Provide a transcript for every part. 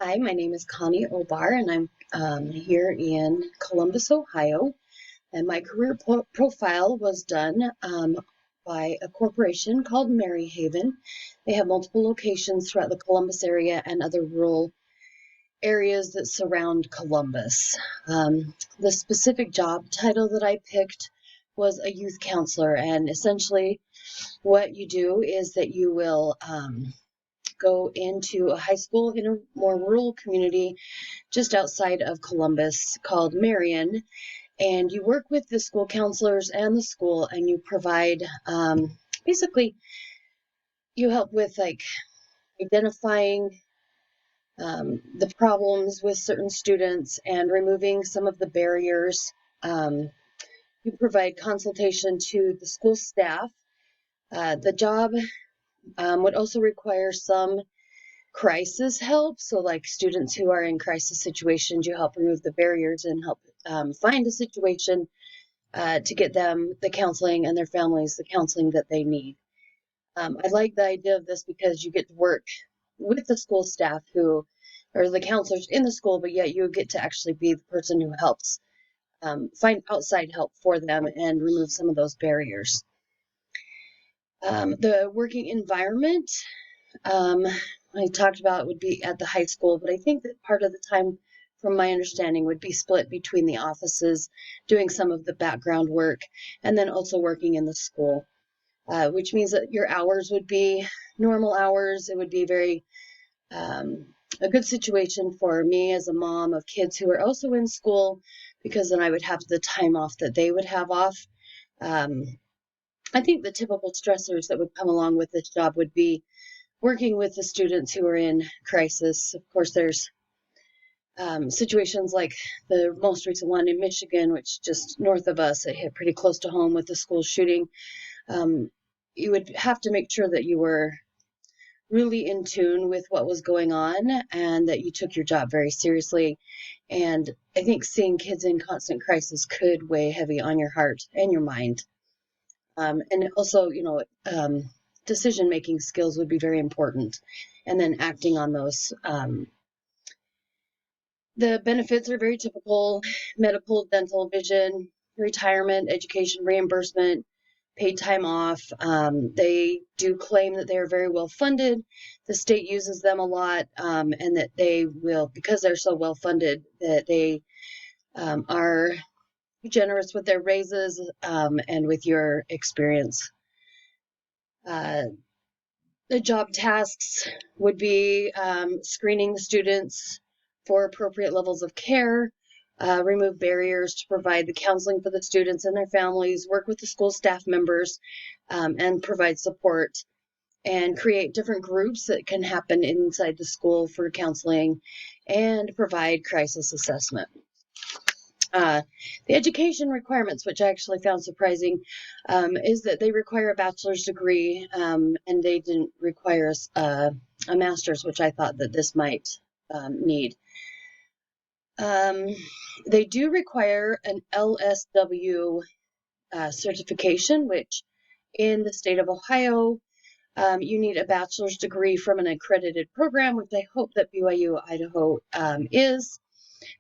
Hi, my name is Connie Obar, and I'm here in Columbus, Ohio. And my career profile was done by a corporation called Maryhaven. They have multiple locations throughout the Columbus area and other rural areas that surround Columbus. The specific job title that I picked was a youth counselor, and essentially what you do is that you will go into a high school in a more rural community just outside of Columbus called Marion, and you work with the school counselors and the school, and you provide basically you help with like identifying the problems with certain students and removing some of the barriers. You provide consultation to the school staff. The job would also require some crisis help. So, like students who are in crisis situations, you help remove the barriers and help find a situation to get them the counseling and their families the counseling that they need. I like the idea of this because you get to work with the school staff who are the counselors in the school, but yet you get to actually be the person who helps find outside help for them and remove some of those barriers. The working environment I talked about would be at the high school, but I think that part of the time, from my understanding, would be split between the offices, doing some of the background work, and then also working in the school, which means that your hours would be normal hours. It would be very a good situation for me as a mom of kids who are also in school, because then I would have the time off that they would have off. Um, I think the typical stressors that would come along with this job would be working with the students who are in crisis. Of course, there's situations like the most recent one in Michigan, which just north of us, it hit pretty close to home with the school shooting. You would have to make sure that you were really in tune with what was going on and that you took your job very seriously. And I think seeing kids in constant crisis could weigh heavy on your heart and your mind. And also, decision making skills would be very important, and then acting on those. The benefits are very typical: medical, dental, vision, retirement, education, reimbursement, paid time off. They do claim that they are very well funded. The state uses them a lot, and that they will, because they're so well funded, that they are generous with their raises and with your experience. The job tasks would be screening the students for appropriate levels of care, remove barriers to provide the counseling for the students and their families, work with the school staff members, and provide support, and create different groups that can happen inside the school for counseling, and provide crisis assessment. The education requirements, which I actually found surprising, is that they require a bachelor's degree, and they didn't require a master's, which I thought that this might need. They do require an LSW certification, which in the state of Ohio, you need a bachelor's degree from an accredited program, which I hope that BYU Idaho is,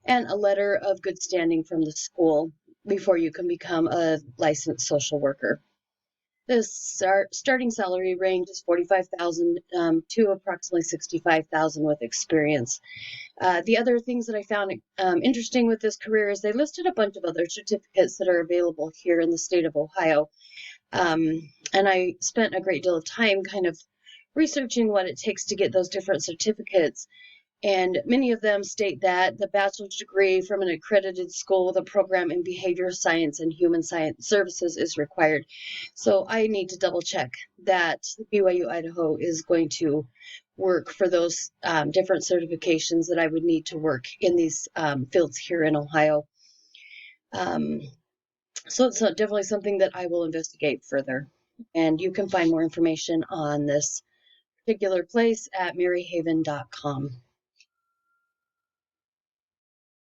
and a letter of good standing from the school before you can become a licensed social worker. The starting salary range is $45,000 to approximately $65,000 with experience. The other things that I found interesting with this career is they listed a bunch of other certificates that are available here in the state of Ohio. And I spent a great deal of time kind of researching what it takes to get those different certificates. And many of them state that the bachelor's degree from an accredited school with a program in behavioral science and human science services is required. So I need to double check that BYU Idaho is going to work for those different certifications that I would need to work in these fields here in Ohio. So it's definitely something that I will investigate further. And you can find more information on this particular place at maryhaven.com.